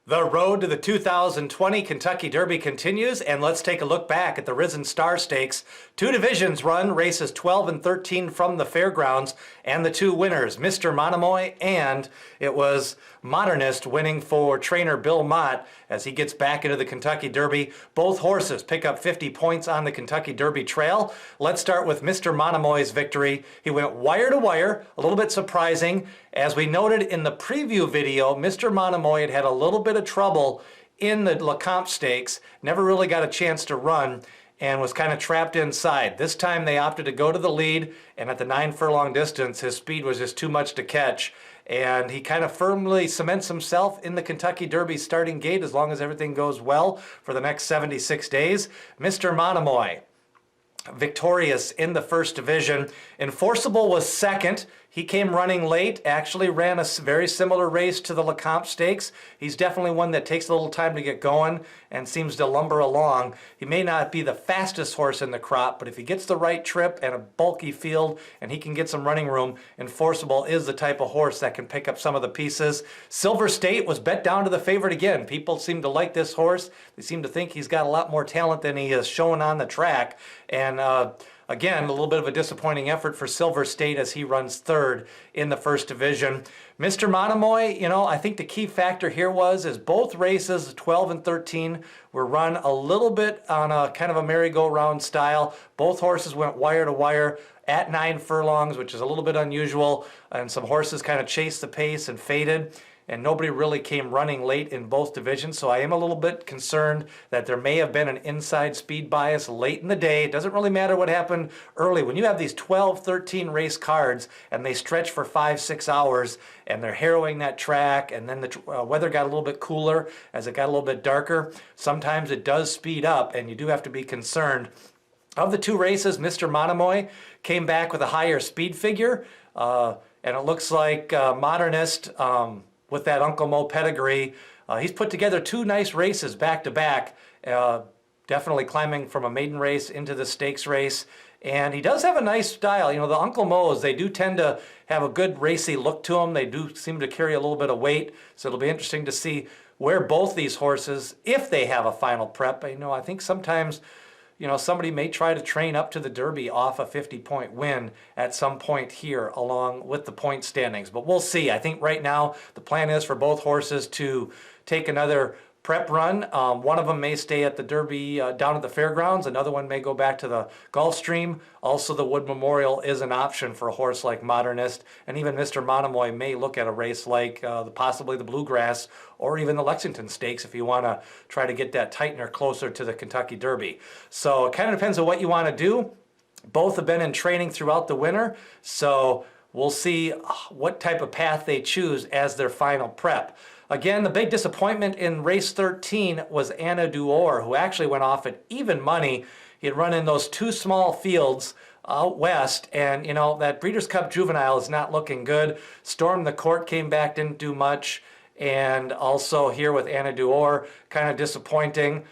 The road to the 2020 Kentucky Derby continues, and let's take a look back at the Risen Star Stakes. Two divisions run, races 12 and 13 from the Fairgrounds, and the two winners, Mr. Monomoy, and it was Modernist winning for trainer Bill Mott as he gets back into the Kentucky Derby. Both horses pick up 50 points on the Kentucky Derby trail. Let's start with Mr. Monomoy's victory. He went wire to wire, a little bit surprising. As we noted in the preview video, Mr. Monomoy had a little bit of trouble in the Leone Stakes, never really got a chance to run, and was kind of trapped inside. This time they opted to go to the lead, and at the 9 furlong distance, his speed was just too much to catch. And he kind of firmly cements himself in the Kentucky Derby starting gate as long as everything goes well for the next 76 days. Mr. Monomoy, victorious in the first division. Enforceable was second. He came running late, actually ran a very similar race to the Leone Stakes. He's definitely one that takes a little time to get going and seems to lumber along. He may not be the fastest horse in the crop, but if he gets the right trip and a bulky field and he can get some running room, Enforceable is the type of horse that can pick up some of the pieces. Silver State was bet down to the favorite again. People seem to like this horse. They seem to think he's got a lot more talent than he is showing on the track. And again, a little bit of a disappointing effort for Silver State as he runs third in the first division. Mr. Monomoy, I think the key factor here is both races, 12 and 13, were run a little bit on a kind of a merry-go-round style. Both horses went wire to wire at 9 furlongs, which is a little bit unusual, and some horses kind of chased the pace and faded. And nobody really came running late in both divisions, so I am a little bit concerned that there may have been an inside speed bias late in the day. It doesn't really matter what happened early. When you have these 12, 13 race cards and they stretch for 5, 6 hours and they're harrowing that track, and then the weather got a little bit cooler as it got a little bit darker, sometimes it does speed up, and you do have to be concerned. Of the two races, Mr. Monomoy came back with a higher speed figure, and it looks like Modernist, with that Uncle Mo pedigree, he's put together two nice races back-to-back, definitely climbing from a maiden race into the stakes race. And he does have a nice style. The Uncle Mo's, they do tend to have a good racy look to them. They do seem to carry a little bit of weight. So it'll be interesting to see where both these horses, if they have a final prep. I think sometimes somebody may try to train up to the Derby off a 50-point win at some point here along with the point standings. But we'll see. I think right now the plan is for both horses to take another prep run. One of them may stay at the Derby down at the Fairgrounds. Another one may go back to the Gulfstream. Also, the Wood Memorial is an option for a horse like Modernist. And even Mr. Monomoy may look at a race like possibly the Bluegrass or even the Lexington Stakes if you want to try to get that tightener closer to the Kentucky Derby. So it kind of depends on what you want to do. Both have been in training throughout the winter. So we'll see what type of path they choose as their final prep. Again, the big disappointment in race 13 was Anna Duor, who actually went off at even money. He had run in those two small fields out west, and that Breeders' Cup Juvenile is not looking good. Stormed the Court, came back, didn't do much, and also here with Anna Duor, kind of disappointing.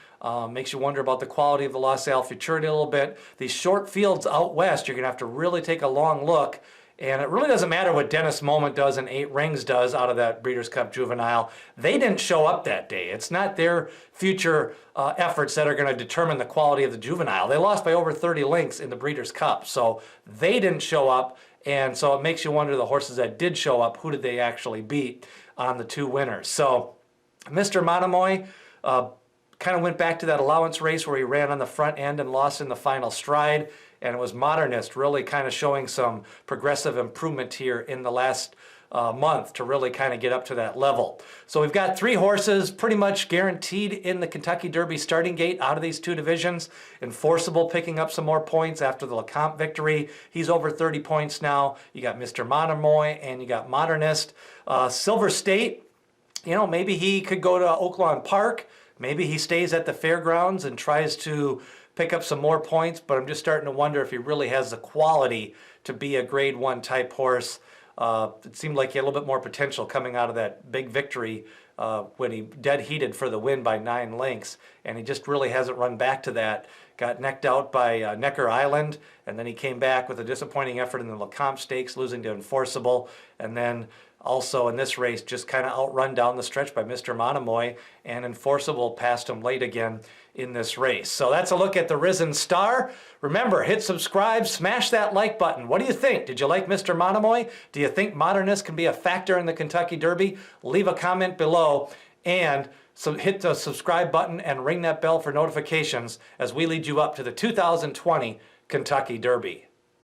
Makes you wonder about the quality of the La Salle Futurity a little bit. These short fields out west, you're going to have to really take a long look. And it really doesn't matter what Dennis Moment does and 8 Rings does out of that Breeders' Cup Juvenile. They didn't show up that day. It's not their future efforts that are going to determine the quality of the Juvenile. They lost by over 30 lengths in the Breeders' Cup, so they didn't show up. And so it makes you wonder, the horses that did show up, who did they actually beat on the two winners? So Mr. Monomoy kind of went back to that allowance race where he ran on the front end and lost in the final stride. And it was Modernist really kind of showing some progressive improvement here in the last month to really kind of get up to that level. So we've got 3 horses pretty much guaranteed in the Kentucky Derby starting gate out of these two divisions. Enforceable picking up some more points after the Lecompte victory. He's over 30 points now. You got Mr. Monomoy and you got Modernist. Silver State, maybe he could go to Oaklawn Park. Maybe he stays at the Fairgrounds and tries to pick up some more points, but I'm just starting to wonder if he really has the quality to be a grade 1 type horse. It seemed like he had a little bit more potential coming out of that big victory when he dead heated for the win by 9 lengths, and he just really hasn't run back to that got necked out by Necker Island, and then he came back with a disappointing effort in the Lecomte Stakes, losing to Enforceable, and then also in this race just kind of outrun down the stretch by Mr. Monomoy, and Enforceable passed him late again in this race. So that's a look at the Risen Star. Remember, hit subscribe, smash that like button. What do you think? Did you like Mr. Monomoy? Do you think Modernist can be a factor in the Kentucky Derby? Leave a comment below, and so hit the subscribe button and ring that bell for notifications as we lead you up to the 2020 Kentucky Derby.